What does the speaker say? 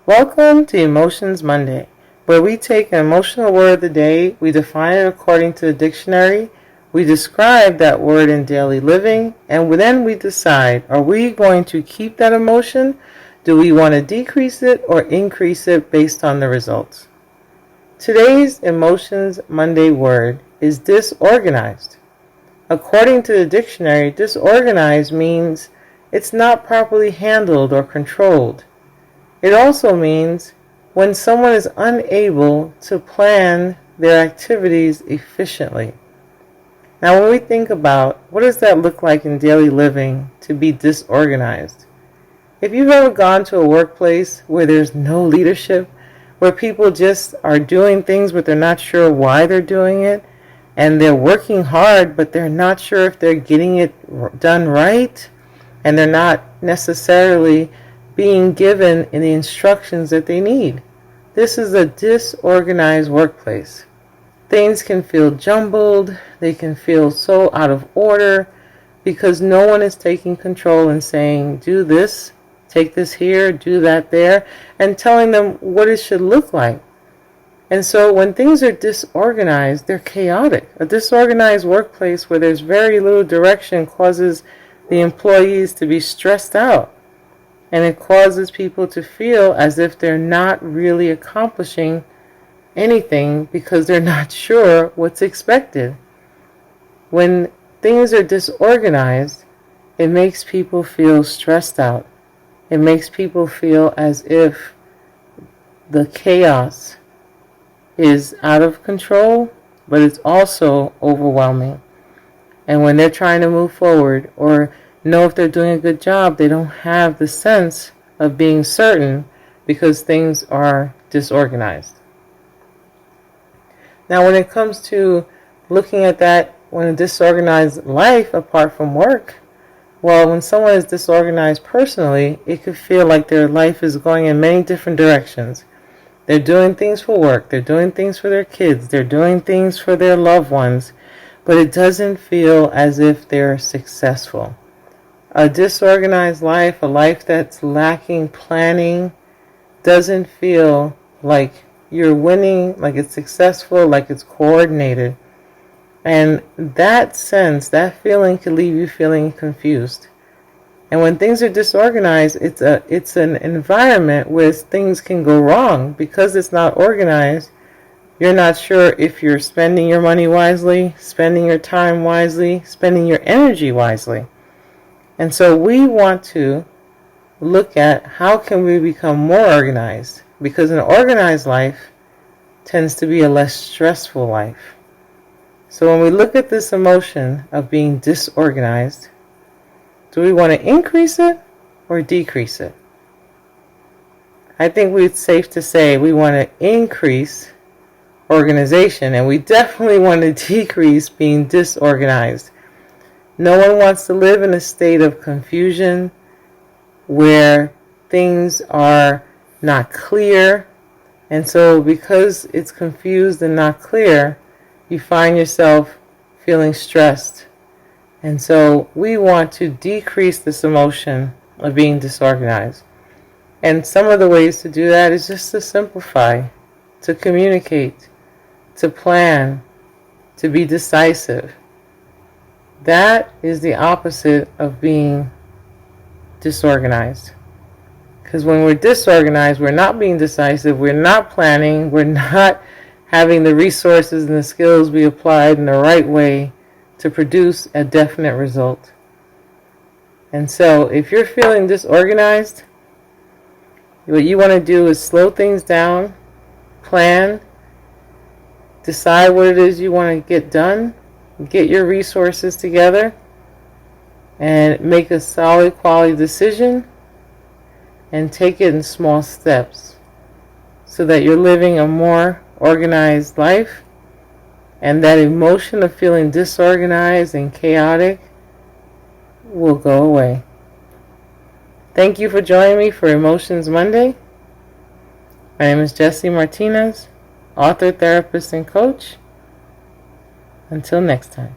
Welcome to Emotions Monday, where we take an emotional word of the day, we define it according to the dictionary, we describe that word in daily living, and then we decide, are we going to keep that emotion? Do we want to decrease it or increase it based on the results? Today's Emotions Monday word is disorganized. According to the dictionary, disorganized means it's not properly handled or controlled. It also means when someone is unable to plan their activities efficiently. Now, when we think about what does that look like in daily living to be disorganized? If you've ever gone to a workplace where there's no leadership, where people just are doing things but they're not sure why they're doing it, and they're working hard but they're not sure if they're getting it done right, and they're not necessarily being given in the instructions that they need. This is a disorganized workplace. Things can feel jumbled, they can feel so out of order because no one is taking control and saying, do this, take this here, do that there, and telling them what it should look like. And so when things are disorganized, they're chaotic. A disorganized workplace where there's very little direction causes the employees to be stressed out. And it causes people to feel as if they're not really accomplishing anything because they're not sure what's expected. When things are disorganized, it makes people feel stressed out. It makes people feel as if the chaos is out of control, but it's also overwhelming. And when they're trying to move forward or know if they're doing a good job, they don't have the sense of being certain because things are disorganized. Now, when it comes to looking at that, when a disorganized life apart from work, well, when someone is disorganized personally, it could feel like their life is going in many different directions. They're doing things for work, they're doing things for their kids, they're doing things for their loved ones, but it doesn't feel as if they're successful. A disorganized life, a life that's lacking planning, doesn't feel like you're winning, like it's successful, like it's coordinated. And that sense, that feeling can leave you feeling confused. And when things are disorganized, it's an environment where things can go wrong. Because it's not organized, you're not sure if you're spending your money wisely, spending your time wisely, spending your energy wisely. And so we want to look at how can we become more organized, because an organized life tends to be a less stressful life. So when we look at this emotion of being disorganized, do we want to increase it or decrease it? I think it's safe to say we want to increase organization, and we definitely want to decrease being disorganized. No one wants to live in a state of confusion where things are not clear. And so because it's confused and not clear, you find yourself feeling stressed. And so we want to decrease this emotion of being disorganized. And some of the ways to do that is just to simplify, to communicate, to plan, to be decisive. That is the opposite of being disorganized. Because when we're disorganized, we're not being decisive, we're not planning, we're not having the resources and the skills be applied in the right way to produce a definite result. And so if you're feeling disorganized, what you want to do is slow things down, plan, decide what it is you want to get done, get your resources together, and make a solid quality decision, and take it in small steps so that you're living a more organized life, and that emotion of feeling disorganized and chaotic will go away. Thank you for joining me for Emotions Monday. My name is Gessy Martinez, author, therapist, and coach. Until next time.